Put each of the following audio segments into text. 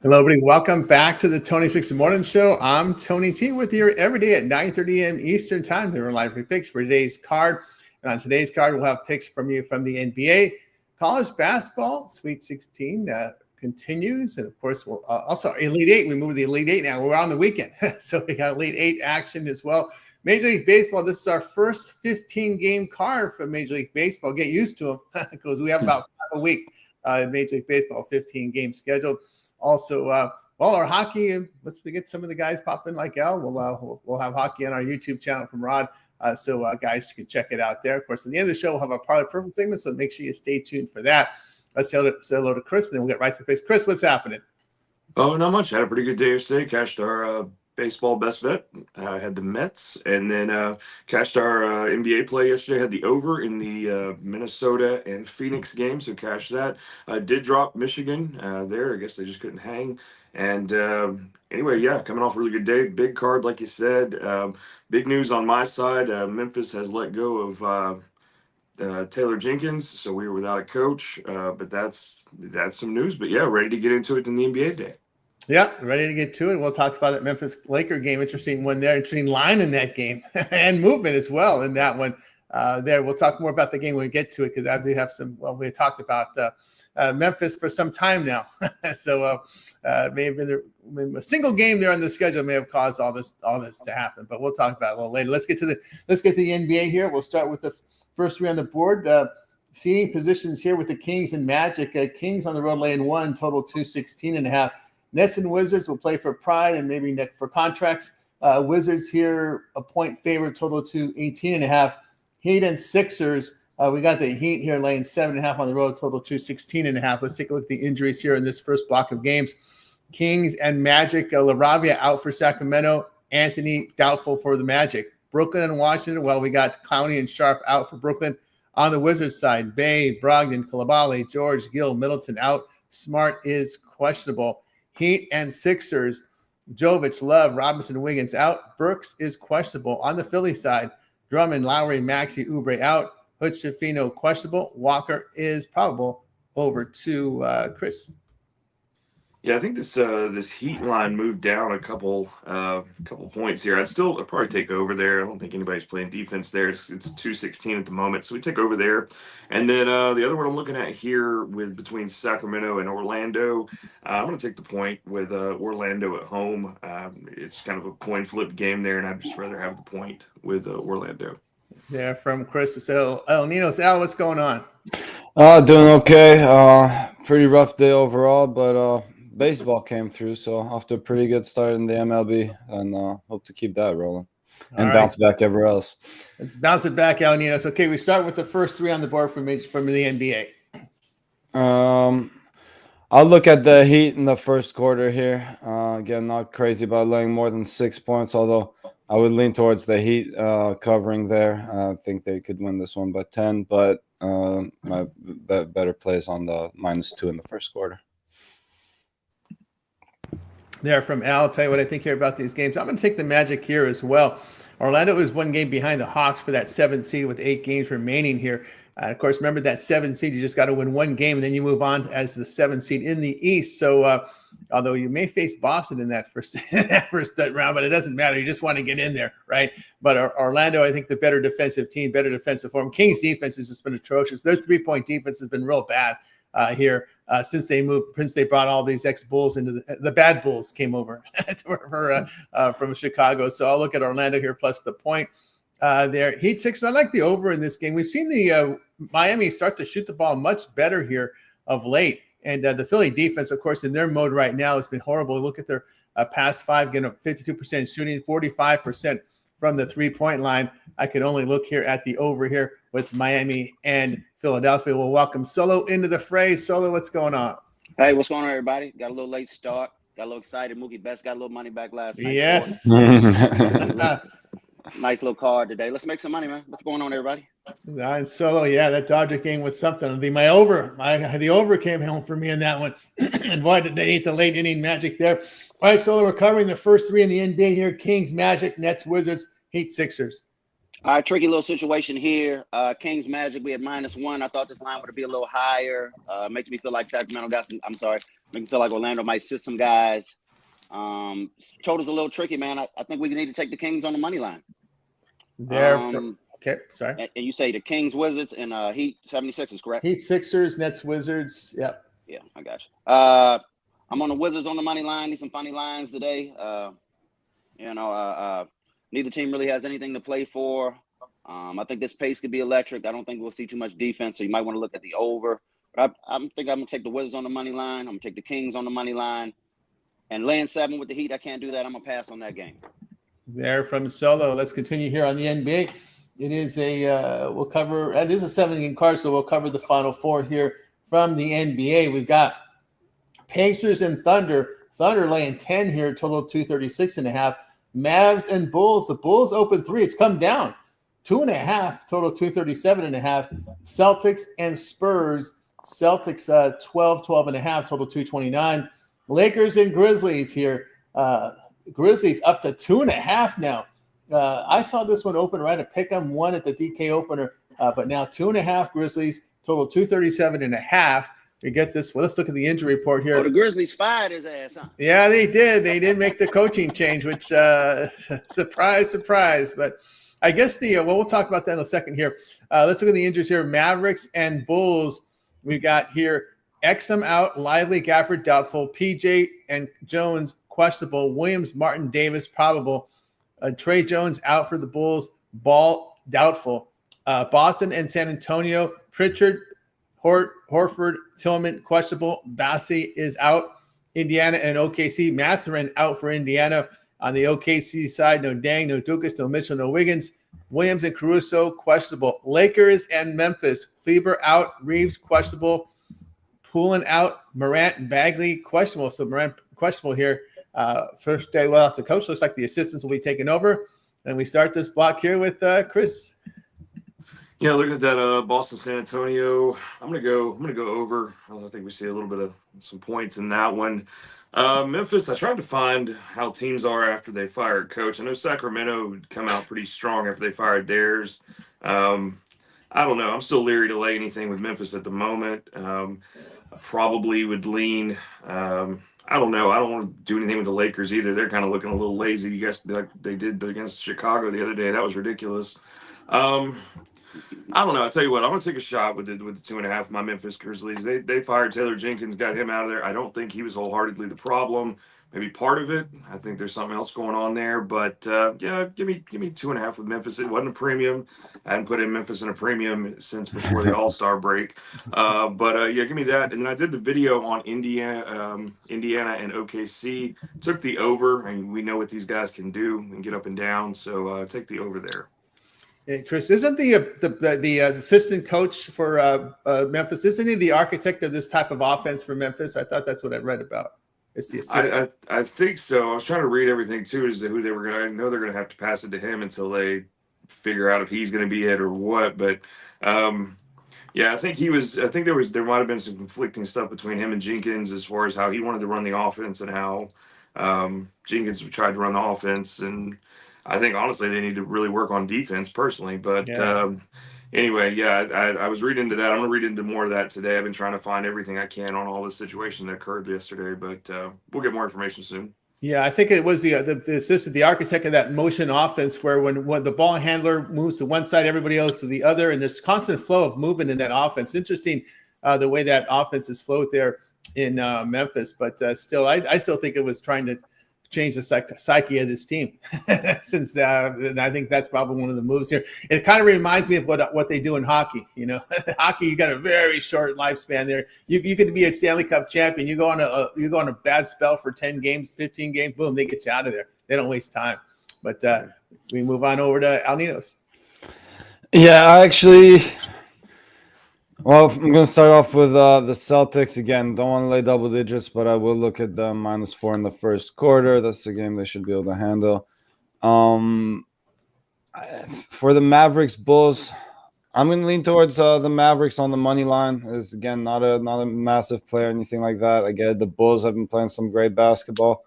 Hello, everybody. Welcome back to the Tony Six Morning Show. I'm Tony T with you every day at 9:30 a.m. Eastern Time. We're live for picks for today's card. And on today's card, we'll have picks from you from the NBA. College basketball, Sweet 16 continues. And, of course, we'll also Elite Eight. We moved to the Elite Eight now. We're on the weekend. So we got Elite Eight action as well. Major League Baseball, this is our first 15-game card for Major League Baseball. Get used to them because we have about 5 a week. Major League Baseball, 15-game scheduled. Also, our hockey, once we get some of the guys popping like Al, we'll have hockey on our YouTube channel from Rod. So guys, you can check it out there. Of course, at the end of the show, we'll have our Parlay Perfect segment, so make sure you stay tuned for that. Let's say hello to Chris, and then we'll get right to the picks. Chris, what's happening? Oh, not much. Had a pretty good day yesterday. Cashed our baseball best bet. Had the Mets, and then cashed our NBA play yesterday. Had the over in the Minnesota and Phoenix game, so cashed that. Did drop Michigan there. I guess they just couldn't hang. And anyway, yeah, coming off a really good day. Big card, like you said. Big news on my side. Memphis has let go of Taylor Jenkins, so we were without a coach. But that's some news. But yeah, ready to get into it in the NBA day. Yeah, ready to get to it. We'll talk about that Memphis Laker game. Interesting one there. Interesting line in that game and movement as well in that one there. We'll talk more about the game when we get to it because I do have some. Well, we talked about Memphis for some time now, so may have been a single game there on the schedule may have caused all this to happen. But we'll talk about it a little later. Let's get to the NBA here. We'll start with the first three on the board. Seating positions here with the Kings and Magic. Kings on the road laying 1, total 216.5. Nets and Wizards will play for pride and maybe for contracts. Wizards here, a point favorite, total to 18.5. Heat and Sixers. We got the Heat here laying 7.5 on the road, total to 16.5. Let's take a look at the injuries here in this first block of games. Kings and Magic. LaRavia out for Sacramento. Anthony doubtful for the Magic. Brooklyn and Washington. Well, we got Clowney and Sharp out for Brooklyn. On the Wizards side, Bay, Brogdon, Coulibaly, George, Gill, Middleton out. Smart is questionable. Heat and Sixers, Jovic, Love, Robinson, Wiggins out. Burks is questionable. On the Philly side, Drummond, Lowry, Maxey, Oubre out. Hood, Schifino questionable. Walker is probable. Over to Chris. Yeah, I think this Heat line moved down a couple points here. I'd probably take over there. I don't think anybody's playing defense there. It's 216 at the moment, so we take over there. And then the other one I'm looking at here between Sacramento and Orlando, I'm going to take the point with Orlando at home. It's kind of a coin flip game there, and I'd just rather have the point with Orlando. There from Chris. So El Nino, Al, what's going on? Doing okay. Pretty rough day overall, but baseball came through, so off to a pretty good start in the MLB, and hope to keep that rolling and bounce back everywhere else. Let's bounce it back, El Nino. Okay, we start with the first three on the board from the NBA. I'll look at the Heat in the first quarter here. Again, not crazy about laying more than 6 points, although I would lean towards the Heat covering there. I think they could win this one by 10, but my better plays on the -2 in the first quarter. There from Al. I'll tell you what I think here about these games. I'm going to take the Magic here as well. Orlando is 1 game behind the Hawks for that 7th seed with 8 games remaining here. Of course, remember that 7th seed, you just got to win 1 game, and then you move on as the 7th seed in the East. So although you may face Boston in that first round, but it doesn't matter. You just want to get in there, right? But Orlando, I think the better defensive team, better defensive form. Kings defense has just been atrocious. Their 3-point defense has been real bad here since they brought all these ex-Bulls into the bad Bulls came over from Chicago. So I'll look at Orlando here plus the point there. Heat Sixers. I like the over in this game. We've seen the Miami start to shoot the ball much better here of late. And the Philly defense, of course, in their mode right now has been horrible. Look at their past 5, getting up 52% shooting, 45% from the 3-point line. I could only look here at the over here with Miami and Philadelphia. We'll welcome Solo into the fray. Solo, what's going on? Hey, what's going on, everybody? Got a little late start. Got a little excited. Mookie Betts got a little money back last night. Yes. Nice little card today. Let's make some money, man. What's going on, everybody? Solo, yeah, that Dodger game was something. The over came home for me in that one. And boy, did they eat the late inning magic there. All right, Solo, we're covering the first 3 in the NBA here. Kings, Magic, Nets, Wizards, Heat, Sixers. All right, tricky little situation here. Kings Magic, we had -1. I thought this line would be a little higher. Makes me feel like Sacramento got some. I'm sorry, Make it feel like Orlando might sit some guys. Total's a little tricky, man. I think we need to take the Kings on the money line. Okay, sorry. And you say the Kings, Wizards, and Heat 76ers, correct? Heat, Sixers, Nets, Wizards. Yep. Yeah, I got you. I'm on the Wizards on the money line. Need some funny lines today. Neither team really has anything to play for. I think this pace could be electric. I don't think we'll see too much defense, so you might want to look at the over. But I think I'm going to take the Wizards on the money line. I'm going to take the Kings on the money line. And laying 7 with the Heat, I can't do that. I'm going to pass on that game. There from Solo. Let's continue here on the NBA. It is it is a 7-game card, so we'll cover the final 4 here from the NBA. We've got Pacers and Thunder. Thunder laying 10 here, total 236.5. Mavs and Bulls. The Bulls open 3. It's come down 2.5, total 237.5. Celtics and Spurs. Celtics 12.5, total 229. Lakers and Grizzlies here. Grizzlies up to 2.5 now. I saw this one open right at Pick'em 1 at the DK opener, but now 2.5 Grizzlies, total 237.5. We get this. Well, let's look at the injury report here. Oh, the Grizzlies fired his ass, huh? Yeah, they did. They did make the coaching change, which surprise, surprise. But I guess we'll talk about that in a second here. Let's look at the injuries here. Mavericks and Bulls. We got here Exum out, Lively, Gafford doubtful, PJ and Jones questionable, Williams, Martin, Davis probable, Trey Jones out for the Bulls, Ball doubtful, Boston and San Antonio, Pritchard, Horford, Tillman questionable, Bassi is out, Indiana and OKC, Mathurin out for Indiana. On the OKC side, no Dang, no Dukas, no Mitchell, no Wiggins, Williams and Caruso questionable, Lakers and Memphis, Kleber out, Reeves questionable, Poulin out, Morant and Bagley questionable. So Morant questionable here. First day well after coach. Looks like the assistants will be taking over. And we start this block here with Chris. Yeah, looking at that Boston San Antonio, I'm gonna go over. I think we see a little bit of some points in that one. Memphis, I tried to find how teams are after they fired coach. I know Sacramento would come out pretty strong after they fired theirs. I don't know. I'm still leery to lay anything with Memphis at the moment. I probably would lean. I don't know. I don't want to do anything with the Lakers either. They're kind of looking a little lazy. You guys, like they did against Chicago the other day. That was ridiculous. I don't know. I'll tell you what. I'm going to take a shot with the 2.5. My Memphis Grizzlies. They fired Taylor Jenkins, got him out of there. I don't think he was wholeheartedly the problem. Maybe part of it. I think there's something else going on there. But yeah, give me 2.5 with Memphis. It wasn't a premium. I hadn't put in Memphis in a premium since before the All-Star break. But yeah, give me that. And then I did the video on Indiana and OKC. Took the over. I mean, we know what these guys can do and get up and down. So take the over there. Hey, Chris, isn't the assistant coach for Memphis? Isn't he the architect of this type of offense for Memphis? I thought that's what I read about. It's the assistant. I think so. I was trying to read everything too, as to who they were going to. I know they're going to have to pass it to him until they figure out if he's going to be it or what. But yeah, I think he was. I think there might have been some conflicting stuff between him and Jenkins as far as how he wanted to run the offense and how Jenkins tried to run the offense. And I think honestly they need to really work on defense personally. But yeah. Anyway, yeah, I was reading into that. I'm going to read into more of that today. I've been trying to find everything I can on all the situation that occurred yesterday, but we'll get more information soon. Yeah, I think it was the assistant, the architect of that motion offense where when the ball handler moves to one side, everybody else to the other, and there's constant flow of movement in that offense. Interesting the way that offense is flowed there in Memphis, but still, I still think it was trying to change the psyche of this team since and I think that's probably one of the moves here. It kind of reminds me of what they do in hockey. You know, hockey, you got a very short lifespan there. You could be a Stanley Cup champion. You go on a bad spell for 10 games, 15 games, boom, they get you out of there. They don't waste time. But we move on over to Al Ninos. Yeah, well, I'm going to start off with the Celtics. Again, don't want to lay double digits, but I will look at the -4 in the first quarter. That's the game they should be able to handle. For the Mavericks Bulls, I'm going to lean towards the Mavericks on the money line. It's, again, not a massive play or anything like that. I get it. The Bulls have been playing some great basketball.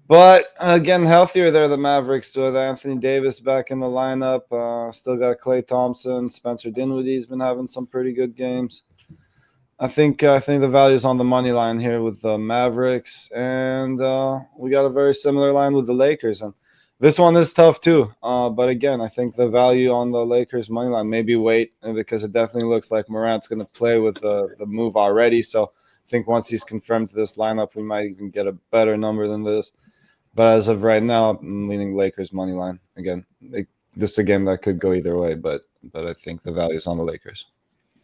But again, healthier there, the Mavericks with Anthony Davis back in the lineup. Still got Klay Thompson, Spencer Dinwiddie's been having some pretty good games. I think the value is on the money line here with the Mavericks, and we got a very similar line with the Lakers. And this one is tough too. But again, I think the value on the Lakers money line, maybe wait, because it definitely looks like Morant's going to play with the move already. So I think once he's confirmed to this lineup, we might even get a better number than this. But as of right now, I'm leaning Lakers money line. Again, this is a game that could go either way, but I think the value is on the Lakers.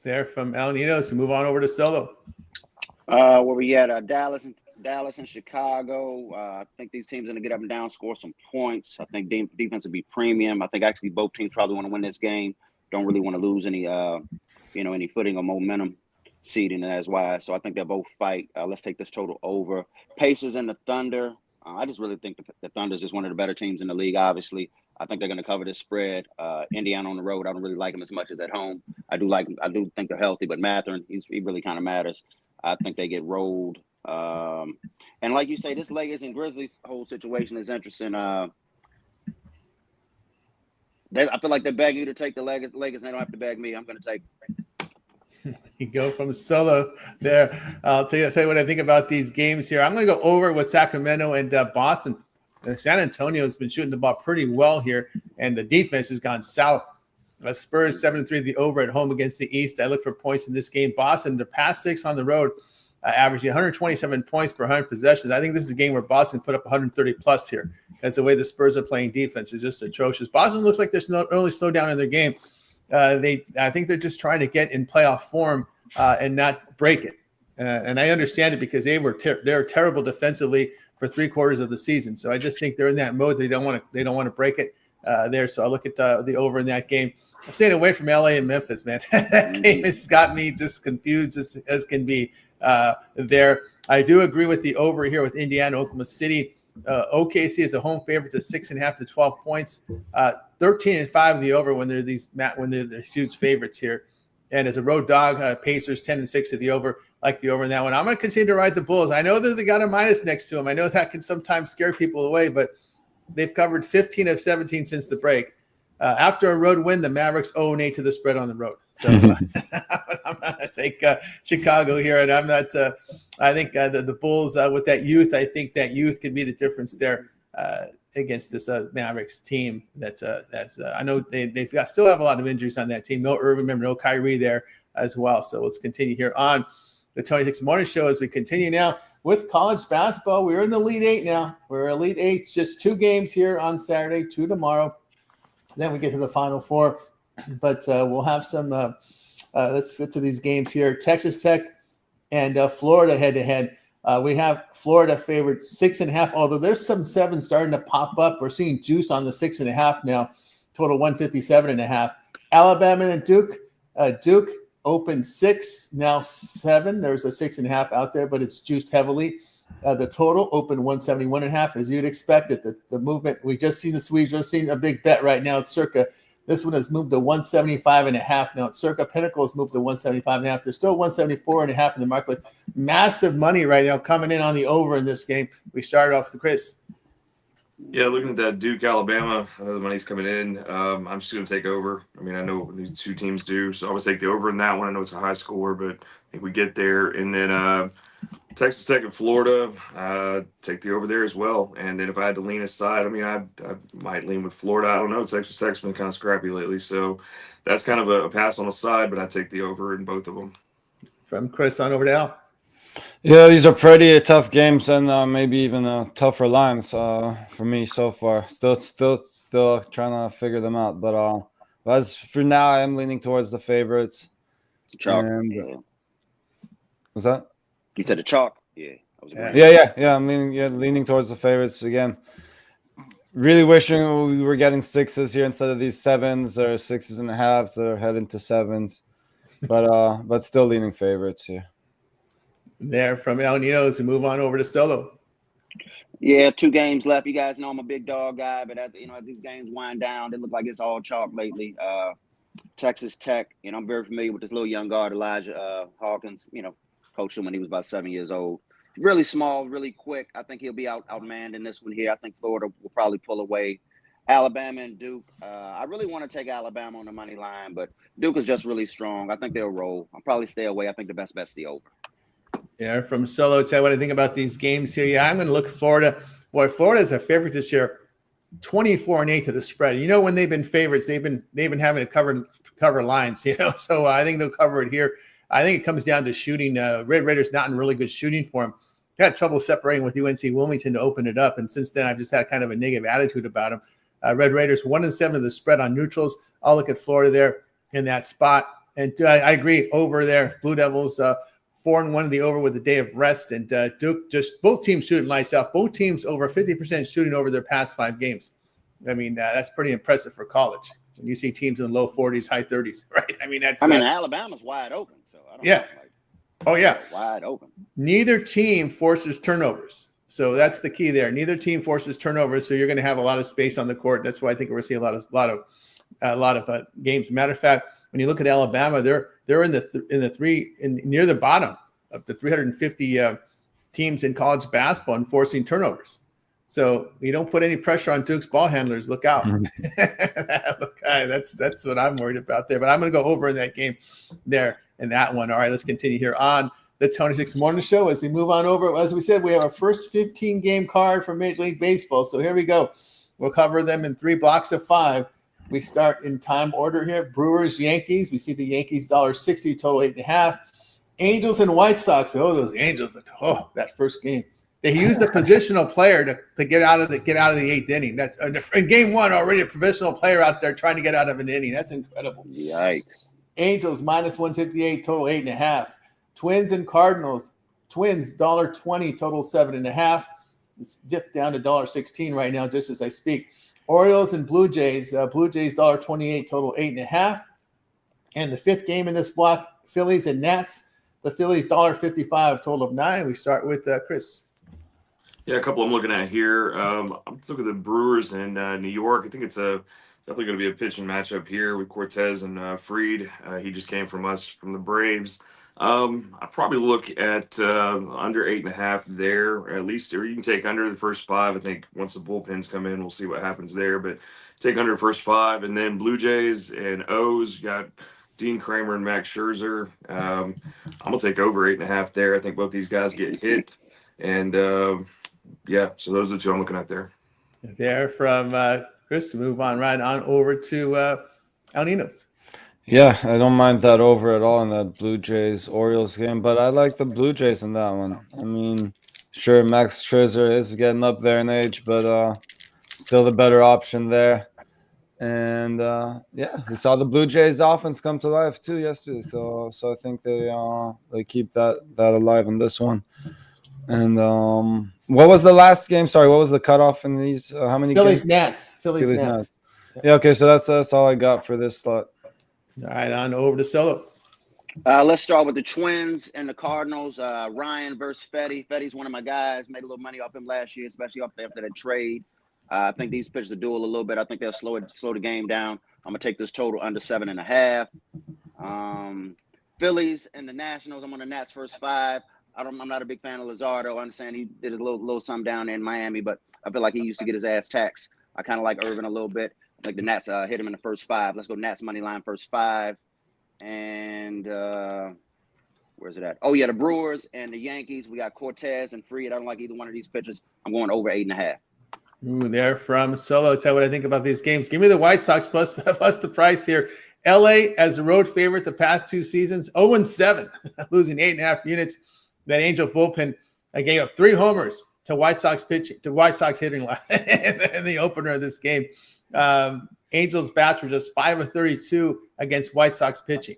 There from El Nino. So move on over to Solo. Where we at? Dallas and Chicago. I think these teams are going to get up and down, score some points. I think defense will be premium. I think actually both teams probably want to win this game. Don't really want to lose any, any footing or momentum seeding as wise. So I think they'll both fight. Let's take this total over. Pacers and the Thunder. I just really think the Thunder is just one of the better teams in the league, obviously. I think they're going to cover this spread. Indiana on the road, I don't really like them as much as at home. I do think they're healthy, but Mathurin, he really kind of matters. I think they get rolled. And like you say, this Lakers and Grizzlies whole situation is interesting. I feel like they're begging you to take the Lakers, and they don't have to beg me. I'm going to take You go from Solo there. I'll tell you what I think about these games here. I'm going to go over with Sacramento and Boston. San Antonio has been shooting the ball pretty well here, and the defense has gone south. Spurs 7-3 the over at home against the East. I look for points in this game. Boston, their past 6 on the road, averaging 127 points per 100 possessions. I think this is a game where Boston put up 130 plus here. As the way the Spurs are playing defense is just atrocious. Boston looks like there's no early slowdown in their game. I think they're just trying to get in playoff form and not break it. And I understand it because they're terrible defensively for 3/4 of the season. So I just think they're in that mode. They don't want to break it there. So I look at the over in that game. I'm staying away from LA and Memphis, man. That game has got me just confused as can be there. I do agree with the over here with Indiana, Oklahoma City. OKC is a home favorite to 6.5 to 12 points. 13-5 in the over when they're the huge favorites here. And as a road dog, Pacers 10-6 at the over. Like the over in that one. I'm going to continue to ride the Bulls. I know that they got a minus next to them. I know that can sometimes scare people away, but they've covered 15 of 17 since the break. After a road win, the Mavericks 0-8 to the spread on the road. So I'm going to take Chicago here, and I'm not. I think the Bulls with that youth. I think that youth could be the difference there against this Mavericks team. That's I know they've still have a lot of injuries on that team. No Irving, remember, no Kyrie there as well. So let's continue here on the 26 Morning Show as we continue now with college basketball. We're in the Elite Eight now. We're Elite Eight, just 2 games here on Saturday, 2 tomorrow. Then we get to the Final Four. But we'll have some let's get to these games here. Texas Tech and Florida head-to-head. We have Florida favored 6.5, although there's some 7 starting to pop up. We're seeing juice on the 6.5 now, total 157.5. Alabama and Duke. Duke opened 6, now 7. There's a 6.5 out there, but it's juiced heavily. The total opened 171.5, as you'd expect it. The movement, we just seen this. We've just seen a big bet right now. It's circa. This one has moved to 175.5 now. It's circa. Pinnacle has moved to 175.5. There's still 174.5 in the market with massive money right now coming in on the over in this game. We started off with Chris. Yeah, looking at that Duke, Alabama, I know the money's coming in. I'm just going to take over. I mean, I know what these 2 teams do, so I would take the over in that one. I know it's a high score, but I think we get there. And then Texas Tech and Florida, take the over there as well. And then if I had to lean aside, I mean, I might lean with Florida. I don't know. Texas Tech's been kind of scrappy lately, so that's kind of a pass on the side, but I take the over in both of them. From Chris on over to Al. Yeah, these are pretty tough games and maybe even tougher lines for me so far. Still trying to figure them out. But as for now, I am leaning towards the favorites. Chalk. And, what's that? You said the chalk? Yeah. Yeah. I'm leaning towards the favorites again. Really wishing we were getting 6s here instead of these 7s or 6.5s that are heading to 7s. But still leaning favorites here. There from El Nino to move on over to Solo. Yeah, 2 games left. You guys know I'm a big dog guy, but as these games wind down, it look like it's all chalk lately. Texas Tech, I'm very familiar with this little young guard, Elijah Hawkins. Coached him when he was about 7 years old. Really small, really quick. I think he'll be outmanned in this one here. I think Florida will probably pull away. Alabama and Duke. I really want to take Alabama on the money line, but Duke is just really strong. I think they'll roll. I'll probably stay away. I think the best bet's the over. Yeah, from Solo, tell what I think about these games here. Yeah, I'm going to look at Florida. Boy, Florida is a favorite this year, 24-8 to the spread. You know, when they've been favorites, they've been having to cover lines. You know, so I think they'll cover it here. I think it comes down to shooting. Red Raiders not in really good shooting form. Had trouble separating with UNC Wilmington to open it up, and since then I've just had kind of a negative attitude about them. Red Raiders 1-7 to the spread on neutrals. I'll look at Florida there in that spot, and I agree over there. Blue Devils 4-1 in the over with a day of rest, and Duke just both teams shooting lights out. Both teams over 50% shooting over their past 5 games. I mean that's pretty impressive for college. When you see teams in the low 40s, high 30s, right? I mean that's. Alabama's wide open, so I don't know. Oh, yeah. Wide open. Neither team forces turnovers. So that's the key there. Neither team forces turnovers. So you're going to have a lot of space on the court. That's why I think we're seeing a lot of games. Matter of fact, when you look at Alabama, they're in near the bottom of the 350 teams in college basketball and forcing turnovers. So you don't put any pressure on Duke's ball handlers. Look out. That's what I'm worried about there. But I'm going to go over in that game there. In that one. All right, let's continue here on the Tony Six Morning Show as we move on over. As we said, we have our first 15-game card for Major League Baseball. So here we go. We'll cover them in 3 blocks of 5. We start in time order here. Brewers, Yankees. We see the Yankees $1.60, total 8.5. Angels and White Sox. Oh, those Angels. Oh, that first game. They used a positional player to get out of the 8th inning. That's in game 1 already a professional player out there trying to get out of an inning. That's incredible. Yikes. Angels -158, total 8.5. Twins and Cardinals. Twins $1.20, total 7.5. It's dipped down to $1.16 right now, just as I speak. Orioles and Blue Jays. Blue Jays $1.28, total 8.5. And the 5th game in this block, Phillies and Nats. The Phillies $1.55, total of 9. We start with Chris. Yeah, a couple I'm looking at here. I'm looking at the Brewers in New York. I think it's definitely going to be a pitching matchup here with Cortez and Fried. He just came from the Braves. I probably look at under 8.5 there, at least, or you can take under the first 5. I think once the bullpens come in, we'll see what happens there. But take under the first 5, and then Blue Jays and O's got Dean Kramer and Max Scherzer. I'm gonna take over 8.5 there. I think both these guys get hit, and yeah, so those are the 2 I'm looking at there. There from Chris, move on right on over to El Nino's. Yeah, I don't mind that over at all in that Blue Jays-Orioles game, but I like the Blue Jays in that one. I mean, sure, Max Scherzer is getting up there in age, but still the better option there. And, yeah, we saw the Blue Jays offense come to life too yesterday, so I think they keep that alive in this one. And what was the last game? Sorry, what was the cutoff in these? How many Phillies games? Nats. Phillies Nats. Yeah, okay, so that's all I got for this slot. All right, on over to Solo. Let's start with the Twins and the Cardinals. Ryan versus Fetty. Fetty's one of my guys. Made a little money off him last year, especially after that trade. I think these pitchers will duel a little bit. I think they'll slow the game down. I'm gonna take this total under 7.5. Phillies and the Nationals. I'm on the Nats first 5. I'm not a big fan of Luzardo. I understand he did a little something down there in Miami, but I feel like he used to get his ass taxed. I kind of like Irvin a little bit. I think the Nats hit him in the first 5. Let's go Nats money line first 5. And where's it at? Oh, yeah, the Brewers and the Yankees. We got Cortez and Fried. I don't like either one of these pitchers. I'm going over 8.5. Ooh, there from Solo. Tell what I think about these games. Give me the White Sox plus the price here. LA as a road favorite the past 2 seasons, 0-7, losing 8.5 units. That Angel bullpen gave up 3 homers to White Sox pitching, to White Sox hitting in the opener of this game. Angels bats were just 5 of 32 against White Sox pitching.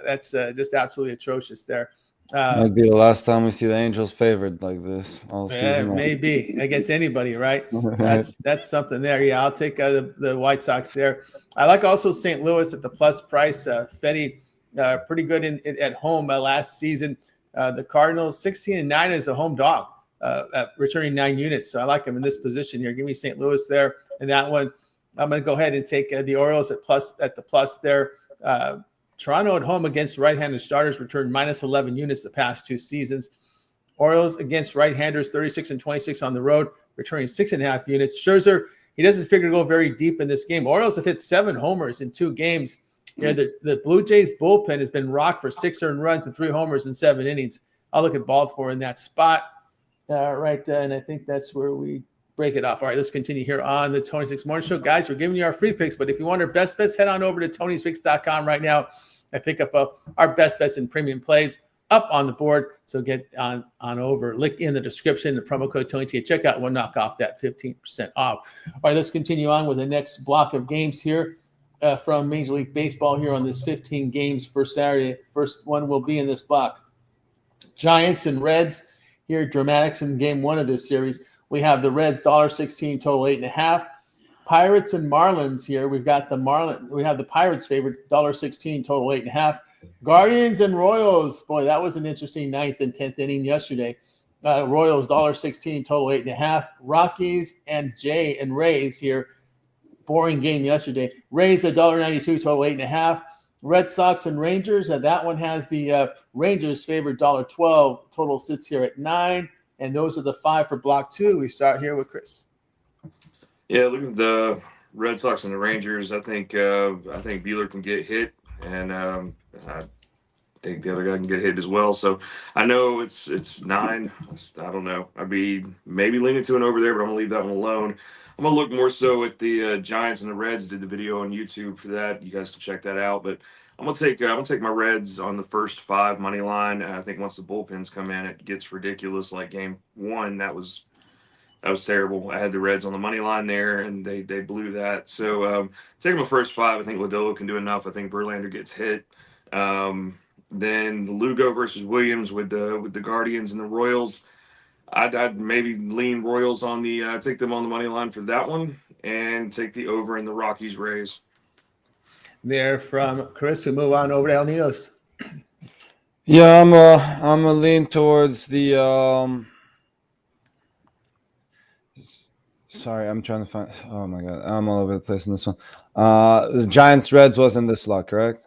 That's just absolutely atrocious there. Might be the last time we see the Angels favored like this all season. Maybe against anybody, right? That's something there. Yeah, I'll take the White Sox there. I like also St. Louis at the plus price. Fetty pretty good at home last season. The Cardinals 16-9 as a home dog, returning 9 units. So I like him in this position here. Give me St. Louis there in that one. I'm going to go ahead and take the Orioles at the plus there. Toronto at home against right-handed starters returned minus 11 units the past 2 seasons. Orioles against right-handers 36 and 26 on the road, returning 6.5 units. Scherzer, he doesn't figure to go very deep in this game. Orioles have hit 7 homers in 2 games. Yeah, the Blue Jays bullpen has been rocked for 6 earned runs and 3 homers in 7 innings. I'll look at Baltimore in that spot right there, and I think that's where we break it off. All right, let's continue here on the Tony Six Morning Show. Guys, we're giving you our free picks, but if you want our best bets, head on over to TonySpicks.com right now and pick up our best bets and premium plays up on the board. So get on over. Link in the description, the promo code TonyT at checkout will knock off that 15% off. All right, let's continue on with the next block of games here from Major League Baseball here on this 15 games for Saturday. First one will be in this block. Giants and Reds here, dramatics in game 1 of this series. We have the Reds $1.16 total 8.5. Pirates and Marlins here. We've got we have the Pirates favorite $1.16 total 8.5. Guardians and Royals. Boy, that was an interesting 9th and 10th inning yesterday. Royals $1.16 total 8.5. Rockies and Rays here. Boring game yesterday. Rays $1.92 total 8.5. Red Sox and Rangers. That one has the Rangers favored $1.12. Total sits here at 9. And those are the 5 for block 2. We start here with Chris. Yeah, look at the Red Sox and the Rangers. I think Buehler can get hit, and I think the other guy can get hit as well. So I know it's 9. I don't know. I'd be maybe leaning to an over there, but I'm gonna leave that one alone. I'm gonna look more so at the Giants and the Reds. Did the video on YouTube for that. You guys can check that out. But I'm gonna take my Reds on the first 5 money line. I think once the bullpens come in, it gets ridiculous. Like game 1, that was terrible. I had the Reds on the money line there, and they blew that. So taking my first 5, I think Lodolo can do enough. I think Verlander gets hit. Then the Lugo versus Williams with the Guardians and the Royals. I'd maybe lean Royals on take them on the money line for that one, and take the over in the Rockies Rays. There from Chris, we move on over to El Nidos. Yeah, I'm a lean towards the Sorry, I'm trying to find. Oh my god, I'm all over the place in this one. The Giants Reds was in this slot, correct?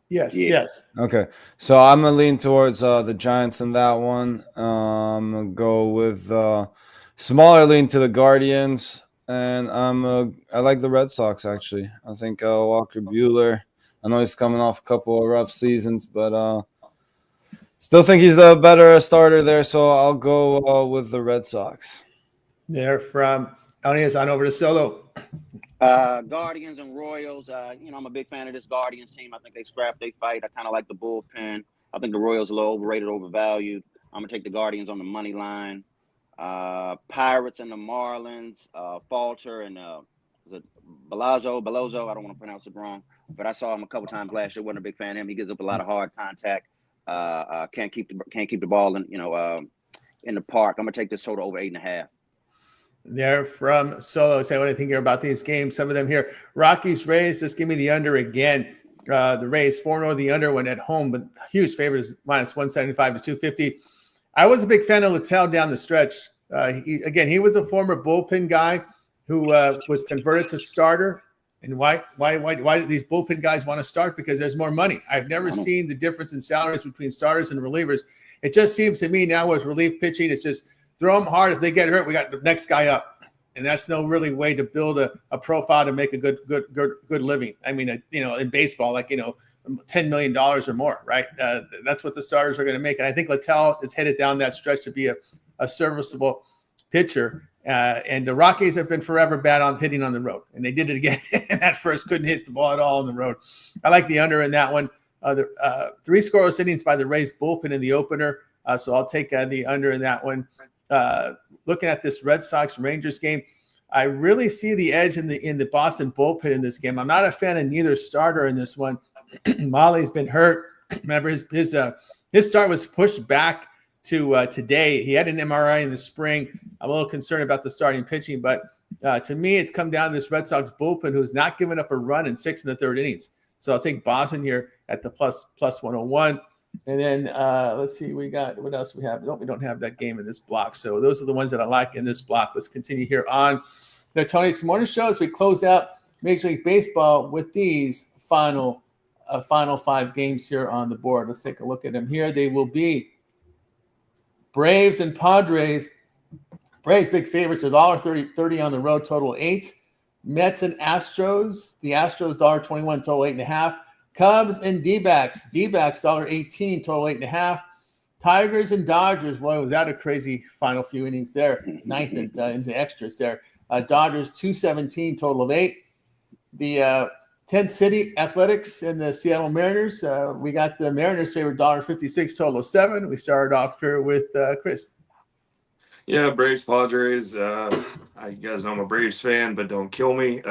Yes, Yeah. yes. Okay, so I'm gonna lean towards the Giants in that one. I'm gonna go with smaller lean to the Guardians, and I like the Red Sox actually. I think Walker Buehler. I know he's coming off a couple of rough seasons, but still think he's the better starter there. So I'll go with the Red Sox. There from El Nidos on over to Solo. Guardians and Royals. I'm a big fan of this Guardians team. I think they scrap, they fight. I kind of like the bullpen. I think the Royals are a little overrated, overvalued. I'm going to take the Guardians on the money line. Pirates and the Marlins. Falter and Belozo. I don't want to pronounce it wrong, but I saw him a couple times last year. Wasn't a big fan of him. He gives up a lot of hard contact. Can't keep the ball in the park. I'm going to take this total over 8.5. There from Solo. Say what I think here about these games. Some of them here. Rockies, Rays. Just give me the under again. The Rays 4-0 the under when at home, but huge favorite is minus 175 to 250. I was a big fan of Littell down the stretch. He was a former bullpen guy who was converted to starter. And why do these bullpen guys want to start? Because there's more money. I've never seen the difference in salaries between starters and relievers. It just seems to me now with relief pitching, it's just throw them hard. If they get hurt, we got the next guy up, and that's no really way to build a profile to make a good living. I mean, in baseball, like $10 million or more, right? That's what the starters are going to make, and I think Littell is headed down that stretch to be a serviceable pitcher. And the Rockies have been forever bad on hitting on the road, and they did it again. At first, couldn't hit the ball at all on the road. I like the under in that one. 3 scoreless innings by the Rays bullpen in the opener, so I'll take the under in that one. Looking at this Red Sox Rangers game, I really see the edge in the Boston bullpen in this game. I'm not a fan of neither starter in this one. Molly's been hurt. Remember, his start was pushed back to today. He had an MRI in the spring. I'm a little concerned about the starting pitching, but to me, it's come down to this Red Sox bullpen who's not given up a run in 6 1/3 innings. So I'll take Boston here at the plus 101. And then let's see, we got what else we have. No, we don't have that game in this block. So those are the ones that I like in this block. Let's continue here on the Tony Morning Show as we close out Major League Baseball with these final 5 games here on the board. Let's take a look at them here. They will be Braves and Padres Braves big favorites, $1.30 on the road, total 8. Mets and Astros. The Astros $1.21, total 8.5. Cubs and D-backs. D-backs $1.18, total 8.5. Tigers and Dodgers. Boy, was that a crazy final few innings there. Ninth into extras there. Dodgers $2.17, total of 8. The Tent City Athletics and the Seattle Mariners. We got the Mariners favorite $1.56, total of 7. We started off here with Chris. Yeah, Braves, Padres. You guys know I'm a Braves fan, but don't kill me.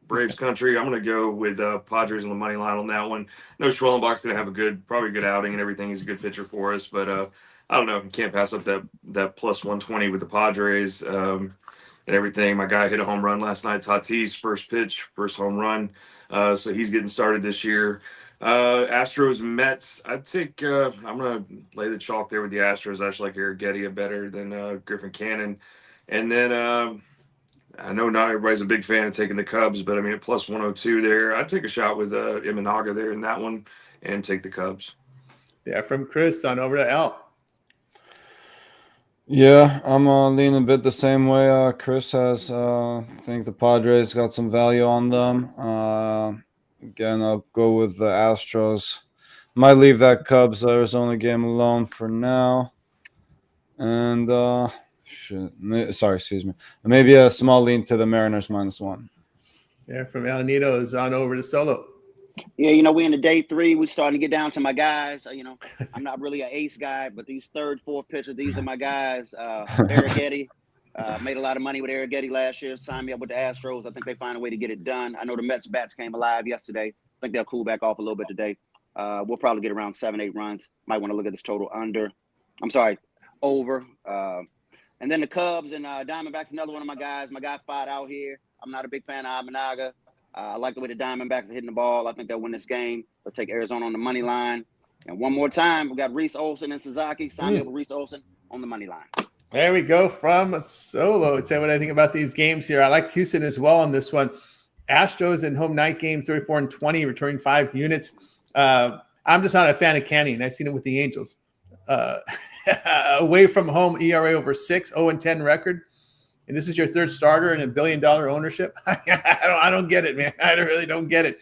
Braves country. I'm going to go with Padres on the money line on that one. No, Schwellenbach's going to have probably a good outing and everything. He's a good pitcher for us, but I don't know. Can't pass up that plus 120 with the Padres and everything. My guy hit a home run last night. Tatis, first pitch, first home run. So he's getting started this year. Astros, Mets. I'm going to lay the chalk there with the Astros. I actually like Arrighetti better than Griffin Cannon. And then I know not everybody's a big fan of taking the Cubs, but I mean, at plus 102 there, I'd take a shot with Imanaga there in that one and take the Cubs. Yeah, from Chris on over to Al. Yeah, I'm leaning a bit the same way Chris has. I think the Padres got some value on them. Again, I'll go with the Astros. Might leave that Cubs-Arizona game alone for now. And excuse me. Maybe a small lean to the Mariners -1. Yeah, from Alanito is on over to Solo. Yeah, we in the day 3. We starting to get down to my guys. I'm not really an ace guy, but these third, fourth pitchers, these are my guys. Arrighetti, made a lot of money with Arrighetti last year. Signed me up with the Astros. I think they find a way to get it done. I know the Mets bats came alive yesterday. I think they'll cool back off a little bit today. We'll probably get around 7-8 runs. Might want to look at this total over. And then the Cubs and Diamondbacks, another one of my guys. My guy Fod out here. I'm not a big fan of Imanaga. I like the way the Diamondbacks are hitting the ball. I think they'll win this game. Let's take Arizona on the money line. And one more time, we got Reese Olson and Sasaki. Sign me up with Reese Olson on the money line. There we go from Solo. Tell me what I think about these games here. I like Houston as well on this one. Astros in home night games, 34-20, returning 5 units. I'm just not a fan of Canning. I've seen it with the Angels. Away from home, ERA over 6, 0-10 record. And this is your third starter in $1 billion ownership. I don't get it, man. I really don't get it.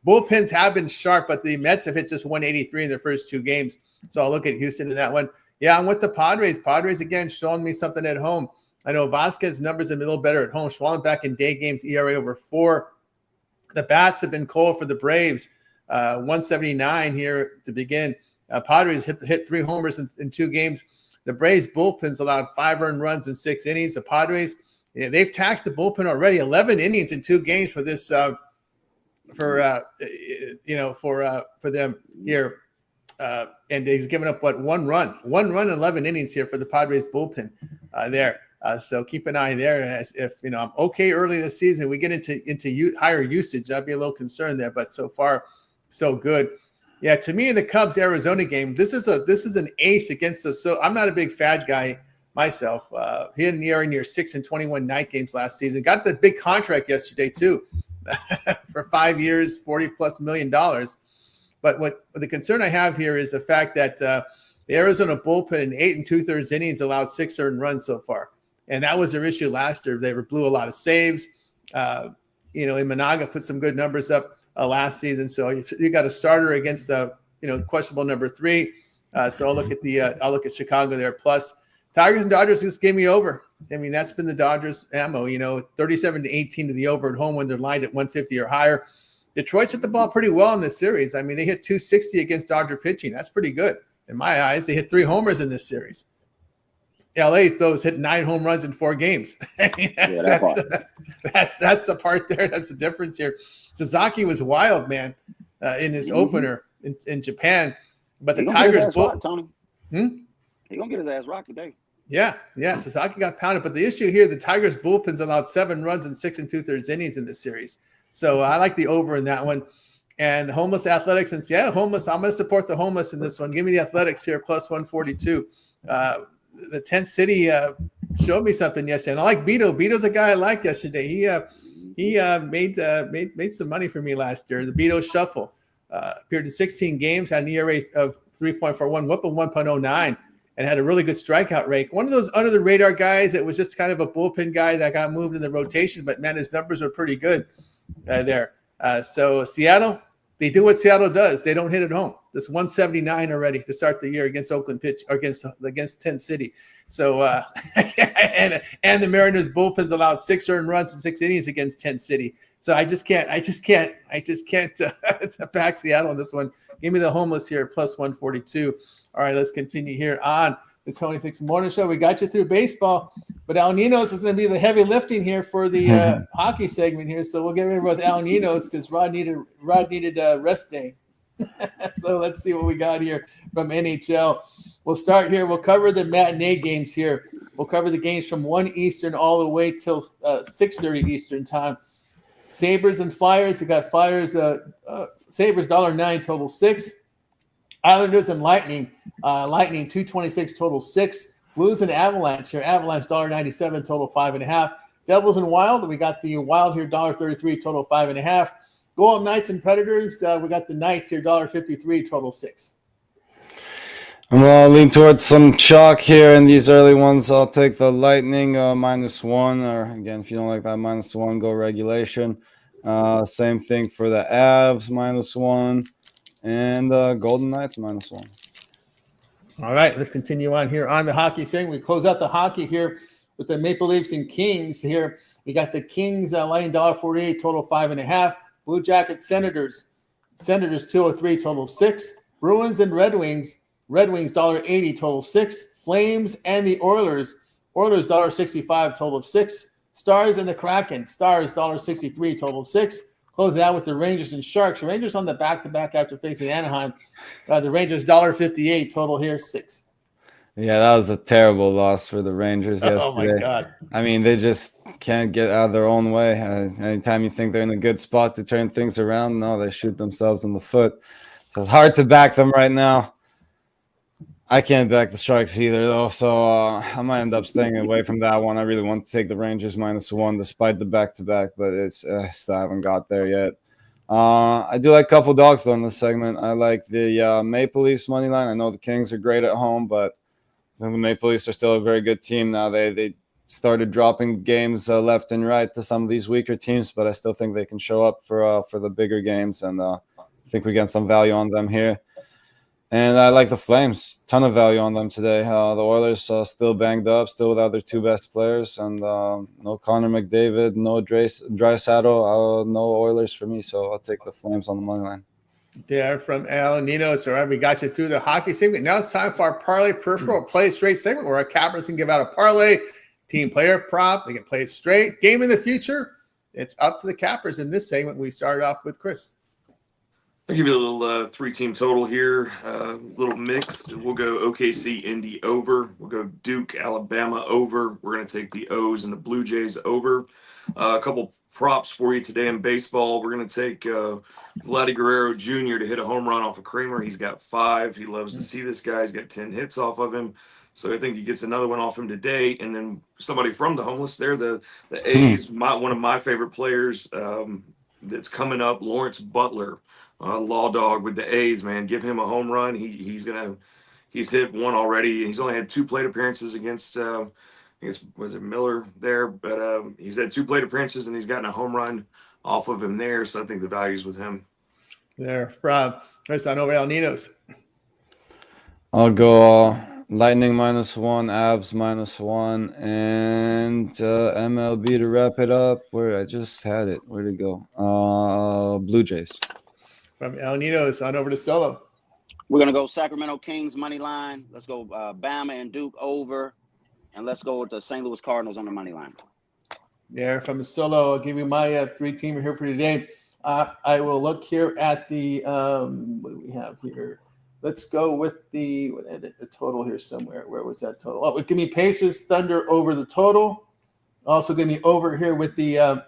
Bullpens have been sharp, but the Mets have hit just 183 in their first 2 games. So I'll look at Houston in that one. Yeah, I'm with the Padres. Padres, again, showing me something at home. I know Vasquez's numbers are a little better at home. Schwellenbach in day games, ERA over 4. The bats have been cold for the Braves. 179 here to begin. Padres hit 3 homers in 2 games. The Braves bullpens allowed 5 earned runs in 6 innings. The Padres, they've taxed the bullpen already. 11 innings in 2 games for this for them here. And he's given up 1 run in 11 innings here for the Padres bullpen there. So keep an eye there. As if I'm okay early this season, we get into higher usage, I'd be a little concerned there. But so far, so good. Yeah, to me in the Cubs Arizona game, this is an ace against us. So I'm not a big Fad guy myself. He had an ERA near 6 in 21 night games last season. Got the big contract yesterday too, for 5 years, $40+ million. But what the concern I have here is the fact that the Arizona bullpen in 8 2/3 innings allowed 6 earned runs so far, and that was their issue last year. They blew a lot of saves. Imanaga put some good numbers up last season. So you got a starter against questionable number 3. So I'll look at Chicago there. Plus Tigers and Dodgers just gave me over. I mean, that's been the Dodgers ammo, 37-18 to the over at home when they're lined at 150 or higher. Detroit's hit the ball pretty well in this series. I mean, they hit 260 against Dodger pitching. That's pretty good in my eyes. They hit 3 homers in this series. LA, those hit 9 home runs in 4 games. I mean, that's the part there. That's the difference here. Sasaki was wild, man, in his opener in Japan. But the Tigers, Tony. He's gonna get his ass rocked today. Yeah. Sasaki got pounded. But the issue here, the Tigers bullpens allowed 7 runs in 6 2/3 innings in this series. So I like the over in that one. And the Homeless Athletics and Seattle Homeless, I'm going to support the Homeless in this one. Give me the Athletics here, plus 142. The Tent City showed me something yesterday. And I like Beto. Beto's a guy I liked yesterday. He made some money for me last year. The Beto Shuffle appeared in 16 games, had an ERA of 3.41, whip of 1.09. and had a really good strikeout rate. One of those under the radar guys that was just kind of a bullpen guy that got moved in the rotation, but man, his numbers are pretty good there. So Seattle, they do what Seattle does. They don't hit at home. This 179 already to start the year against Oakland pitch or against 10 City. So and the Mariners bullpen's allowed 6 earned runs in 6 innings against 10 City. So I just can't back Seattle on this one. Give me the homeless here plus 142. All right, let's continue here on the Tony Fix Morning Show. We got you through baseball, but Al Ninos is going to be the heavy lifting here for the hockey segment here. So we'll get rid of Al Ninos because Rod needed a rest day. So let's see what we got here from NHL. We'll start here. We'll cover the matinee games here. We'll cover the games from 1 Eastern all the way till 6:30 Eastern time. Sabres and Flyers. We got Flyers. Sabres $1.09 total 6. Islanders and Lightning. Lightning 226 total 6. Blues and Avalanche here. Avalanche $1.97 total 5.5. Devils and Wild. We got the Wild here $1.33 total 5.5. Golden Knights and Predators. We got the Knights here $1.53 total 6. I'm going to lean towards some chalk here in these early ones. I'll take the Lightning -1, or again, if you don't like that -1, go regulation. Same thing for the Avs -1, and Golden Knights -1. All right, let's continue on here on the hockey segment. We close out the hockey here with the Maple Leafs and Kings here. We got the Kings laying $1.48 total 5.5. Blue Jackets, Senators 203 total 6. Bruins and Red Wings $1.80 total 6. Flames and the Oilers $1.65 total 6. Stars and the Kraken, Stars $1.63 total 6. Close it out with the Rangers and Sharks. Rangers on the back-to-back after facing Anaheim. The Rangers $1.58 total here 6. Yeah, that was a terrible loss for the Rangers yesterday. Oh my God! I mean, they just can't get out of their own way. Anytime you think they're in a good spot to turn things around, no, they shoot themselves in the foot. So it's hard to back them right now. I can't back the Sharks either, though, so I might end up staying away from that one. I really want to take the Rangers -1 despite the back-to-back, but it's still haven't got there yet. I do like a couple dogs, though, in this segment. I like the Maple Leafs money line. I know the Kings are great at home, but I think the Maple Leafs are still a very good team now. They started dropping games left and right to some of these weaker teams, but I still think they can show up for the bigger games, and I think we get some value on them here. And I like the Flames. Ton of value on them today. The Oilers still banged up, still without their 2 best players. And no Connor McDavid, no Draisaitl, no Oilers for me. So I'll take the Flames on the money line. There from Al Ninos. All right, we got you through the hockey segment. Now it's time for our Parlay Peripheral Play Straight segment where our cappers can give out a parlay, team player prop. They can play it straight. Game in the future. It's up to the cappers. In this segment, we started off with Chris. I'll give you a little 3-team total here, little mixed. We'll go OKC, Indy over. We'll go Duke, Alabama over. We're going to take the O's and the Blue Jays over. A couple props for you today in baseball. We're going to take Vladdy Guerrero Jr. to hit a home run off of Kramer. He's got 5. He loves to see this guy. He's got 10 hits off of him. So I think he gets another one off him today. And then somebody from the homeless there, the A's, one of my favorite players that's coming up, Lawrence Butler. Law dog with the A's, man. Give him a home run. He's hit 1 already. He's only had 2 plate appearances against I guess was it Miller there, but he's had 2 plate appearances and he's gotten a home run off of him there. So I think the value's with him. There from on over El Ninos. I'll go Lightning -1, Avs -1, and MLB to wrap it up. Where I just had it. Where'd it go? Blue Jays. From El Ninos on over to Solo. We're going to go Sacramento Kings money line. Let's go Bama and Duke over. And let's go with the St. Louis Cardinals on the money line. There from Solo. I'll give you my 3-teamer here for today. I will look here at the what do we have here? Let's go with the total here somewhere. Where was that total? Oh, give me Pacers Thunder over the total. Also give me over here with the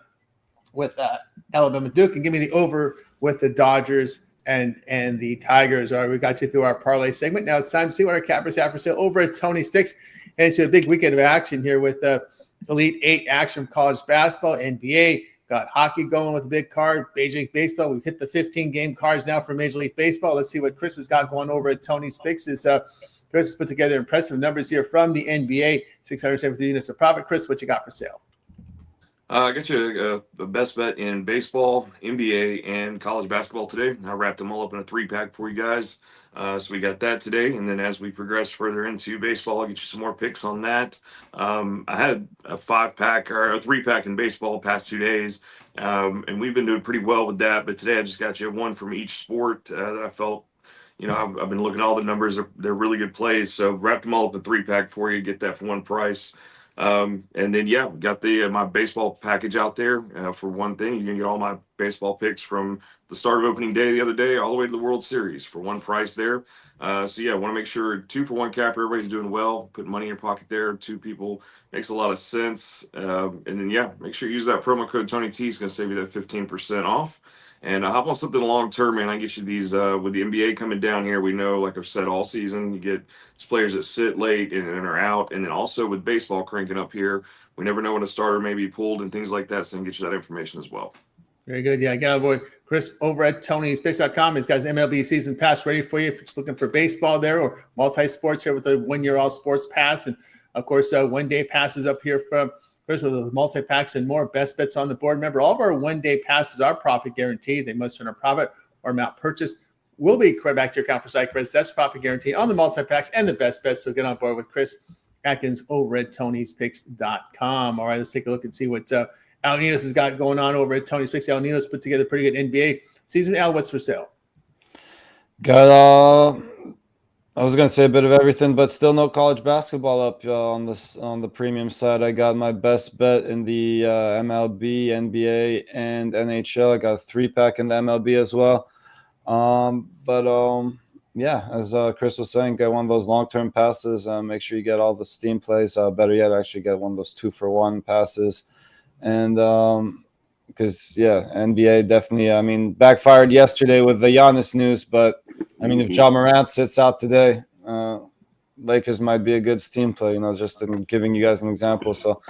Alabama Duke, and give me the over with the Dodgers and the Tigers. All right, we got you through our parlay segment. Now it's time to see what our cappers have for sale over at Tony's Picks. And it's a big weekend of action here with the Elite 8 action from college basketball, NBA. Got hockey going with a big card. Major League Baseball. We've hit the 15-game cards now for Major League Baseball. Let's see what Chris has got going over at Tony's Picks. Is Chris has put together impressive numbers here from the NBA, 673 units of profit. Chris, what you got for sale? I got you a best bet in baseball, NBA, and college basketball today. I wrapped them all up in a 3-pack for you guys. So we got that today. And then as we progress further into baseball, I'll get you some more picks on that. I had a 5-pack or a 3-pack in baseball the past 2 days. And we've been doing pretty well with that. But today I just got you one from each sport that I felt, I've been looking at all the numbers. They're really good plays. So wrapped them all up in a 3-pack for you. Get that for one price. And then, got my baseball package out there for one thing. You can get all my baseball picks from the start of opening day the other day all the way to the World Series for one price there. I want to make sure 2-for-1 capper, everybody's doing well. Putting money in your pocket there, 2 people makes a lot of sense. And then, make sure you use that promo code Tony T. It's going to save you that 15% off. And hop on something long term, man. I get you these with the NBA coming down here. We know, like I've said all season, you get players that sit late and are out. And then also with baseball cranking up here, we never know when a starter may be pulled and things like that. So I can get you that information as well. Very good. Yeah, I got boy Chris over at Tony'sPicks.com. He's got his MLB season pass ready for you if you're just looking for baseball there or multi-sports here with the 1-year all sports pass. And of course, 1-day passes up here from Chris with the multi-packs and more best bets on the board. Remember, all of our 1-day passes are profit guaranteed. They must earn a profit or amount purchased will be credited back to your account for site credits. That's profit guarantee on the multi-packs and the best bets. So get on board with Chris Atkins over at Tony'sPicks.com. All right, let's take a look and see what Al Ninos has got going on over at Tony's Picks. Al Ninos put together a pretty good NBA season. Al, what's for sale? Got I was gonna say a bit of everything, but still no college basketball up on the premium side. I got my best bet in the MLB, NBA, and NHL. I got a 3-pack in the MLB as well. As Chris was saying, get one of those long-term passes. Make sure you get all the steam plays. Better yet, actually get one of those 2-for-1 passes. And because NBA definitely, backfired yesterday with the Giannis news, but if Ja Morant sits out today, Lakers might be a good steam play, just in giving you guys an example. So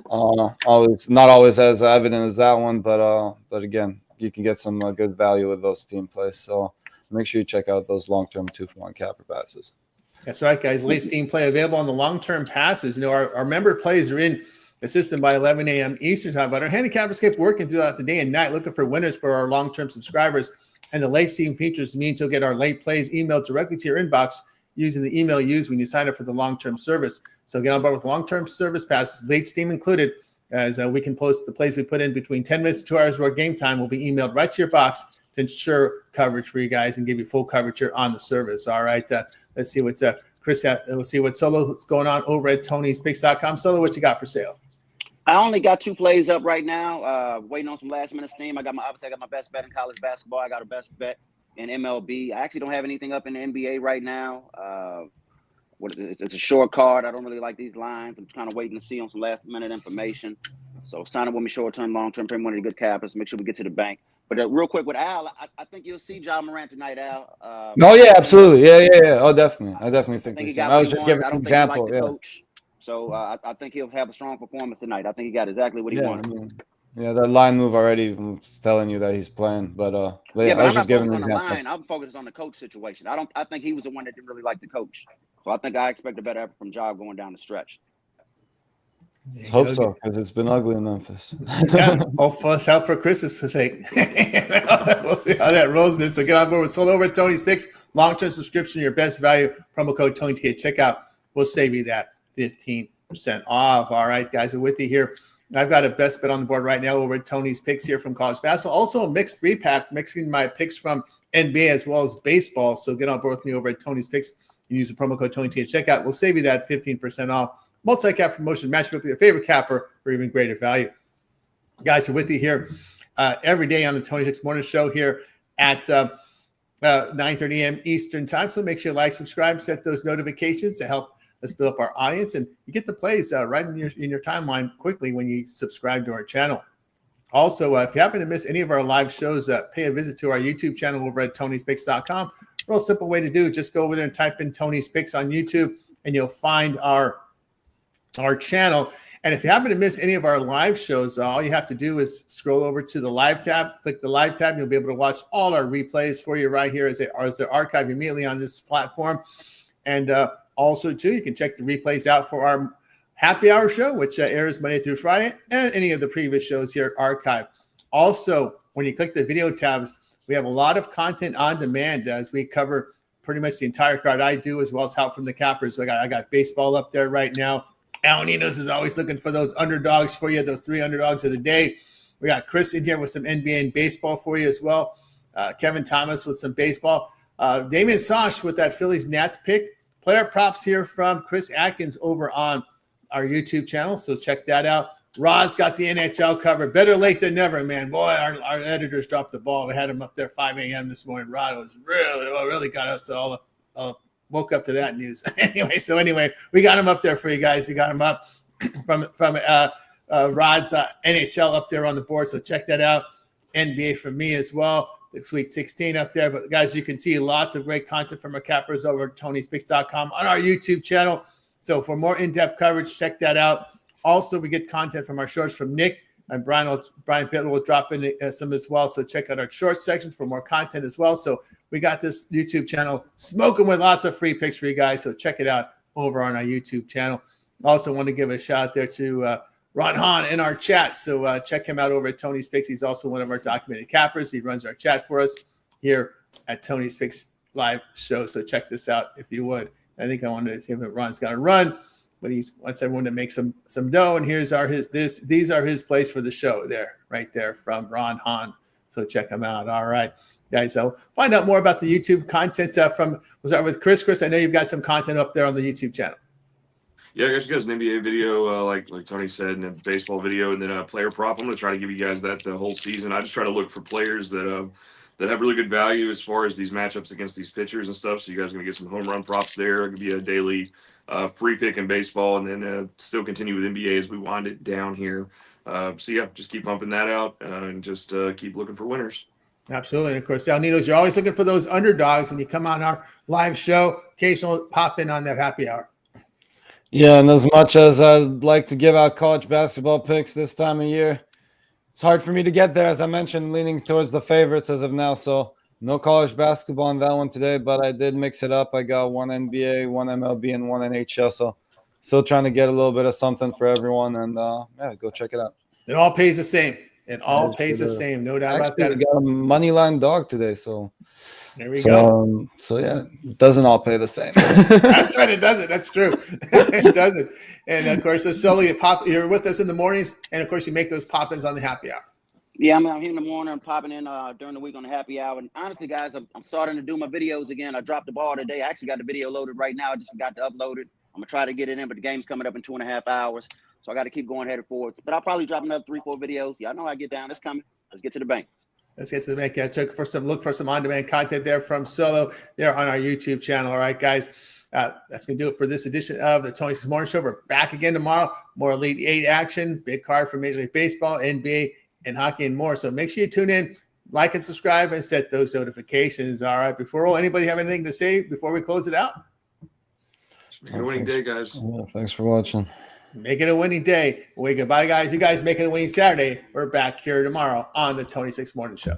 not always as evident as that one, but again, you can get some good value with those steam plays. So make sure you check out those long-term 2-for-1 capper passes. That's right, guys. Late steam play available on the long-term passes. Our member plays are in the system by 11 a.m. Eastern time, but our handicappers keep working throughout the day and night looking for winners for our long-term subscribers. And the late steam features means you'll get our late plays emailed directly to your inbox using the email used when you sign up for the long-term service. So get on board with long-term service passes, late steam included, as we can post the plays we put in between 10 minutes to 2 hours of our game time will be emailed right to your box to ensure coverage for you guys and give you full coverage here on the service. All right, let's see what's Chris. We'll see what Solo's going on over at Tony'sPicks.com. Solo, what you got for sale? I only got 2 plays up right now. Waiting on some last minute steam. I got my best bet in college basketball. I got a best bet in MLB. I actually don't have anything up in the NBA right now. It's a short card. I don't really like these lines. I'm kind of waiting to see on some last minute information. So sign up with me short term, long term, one of the good cappers. Make sure we get to the bank. But real quick with Al, I think you'll see Ja Morant tonight, Al. Absolutely. Yeah. Oh, definitely. I definitely think he this. got I was just giving I an don't example. think he liked the coach. So I think he'll have a strong performance tonight. I think he got exactly what he wanted. That line move already was telling you that he's playing. But I was just giving an example. Line. I'm focused on the coach situation. I think he was the one that didn't really like the coach. So I expect a better effort from Ja going down the stretch. Let's hope so, because it's been ugly in Memphis. Hopefully it's out for Chris's sake. We'll see how that rolls there. So get on board with Sold over at Tony's Picks. Long-term subscription, your best value. Promo code Tony T at checkout. We'll save you that 15% off. All right, guys, we're with you here. I've got a best bet on the board right now over at Tony's Picks here from college basketball. Also a mixed 3-pack, mixing my picks from NBA as well as baseball. So get on board with me over at Tony's Picks and use the promo code Tony T at checkout. We'll save you that 15% off. Multi-cap promotion, match up with your favorite capper for even greater value. Guys, we're with you here every day on the Tony Picks Morning Show here at 9:30 a.m. Eastern time. So make sure you like, subscribe, set those notifications to help us build up our audience. And you get the plays right in your timeline quickly when you subscribe to our channel. Also, if you happen to miss any of our live shows, pay a visit to our YouTube channel over at Tony'sPicks.com. Real simple way to do it. Just go over there and type in Tony's Picks on YouTube, and you'll find our channel. And if you happen to miss any of our live shows, all you have to do is scroll over to the live tab, click the live tab, and you'll be able to watch all our replays for you right here as they're archived immediately on this platform. And Also, too, you can check the replays out for our happy hour show, which airs Monday through Friday, and any of the previous shows here archived. Also, when you click the video tabs, we have a lot of content on demand as we cover pretty much the entire card. I do, as well as help from the cappers. So I got baseball up there right now. Al Ninos is always looking for those underdogs for you, those 3 underdogs of the day. We got Chris in here with some NBA and baseball for you as well. Kevin Thomas with some baseball. Damian Sosh with that Phillies Nats pick. Player props here from Chris Atkins over on our YouTube channel, so check that out. Rod's got the NHL cover. Better late than never, man. Boy, our editors dropped the ball. We had him up there 5 a.m. this morning. Rod was really got us all woke up to that news. anyway, we got him up there for you guys. We got him up from Rod's NHL up there on the board, so check that out. NBA for me as well. The Sweet 16 up there. But, guys, you can see lots of great content from our cappers over at TonySpeaks.com on our YouTube channel. So for more in-depth coverage, check that out. Also, we get content from our shorts from Nick, and Brian Pittler will drop in some as well. So check out our shorts section for more content as well. So we got this YouTube channel smoking with lots of free picks for you guys. So check it out over on our YouTube channel. Also want to give a shout out there to Ron Hahn in our chat. So check him out over at Tony Speaks. He's also one of our documented cappers. He runs our chat for us here at Tony Speaks live show. So check this out if you would. I think I wanted to see if Ron's got to run, but he wants everyone to make some dough. And these are his plays for the show there, right there from Ron Hahn. So check him out. All right, guys. So find out more about the YouTube content we'll start with Chris. Chris, I know you've got some content up there on the YouTube channel. Yeah, I guess you guys an NBA video, like Tony said, and a baseball video, and then a player prop. I'm going to try to give you guys that the whole season. I just try to look for players that have really good value as far as these matchups against these pitchers and stuff. So you guys are going to get some home run props there. It could be a daily free pick in baseball, and then still continue with NBA as we wind it down here. So, yeah, just keep pumping that out and just keep looking for winners. Absolutely. And, of course, Al Ninos, you're always looking for those underdogs, and you come on our live show, occasionally pop in on that happy hour. Yeah, and as much as I'd like to give out college basketball picks this time of year, it's hard for me to get there. As I mentioned, leaning towards the favorites as of now. So no college basketball on that one today, but I did mix it up. I got one NBA, one MLB, and one NHL. So still trying to get a little bit of something for everyone. And, yeah, go check it out. It all pays the same. It all pays the same. No doubt about that. We got a money line dog today. So there we go. So, yeah, it doesn't all pay the same. That's right. It doesn't. That's true. It doesn't. And, of course, Sully, you're with us in the mornings. And, of course, you make those pop-ins on the happy hour. Yeah, I'm here in the morning. I'm popping in during the week on the happy hour. And honestly, guys, I'm starting to do my videos again. I dropped the ball today. I actually got the video loaded right now. I just forgot to upload it. I'm going to try to get it in, but the game's coming up in 2.5 hours. So I got to keep going headed forward. But I'll probably drop another 3-4 videos. Y'all know how I get down. It's coming. Let's get to the bank. Let's get to the bank. Yeah, look for some on-demand content there from Solo there on our YouTube channel. All right, guys. That's going to do it for this edition of the Tony Speaks Morning Show. We're back again tomorrow. More Elite 8 action, big card for Major League Baseball, NBA, and hockey, and more. So make sure you tune in, like and subscribe, and set those notifications. All right. Anybody have anything to say before we close it out? Make it a winning day, guys. Yeah, thanks for watching. Make it a winning day. Goodbye, guys. You guys make it a winning Saturday. We're back here tomorrow on the Tony Speaks Morning Show.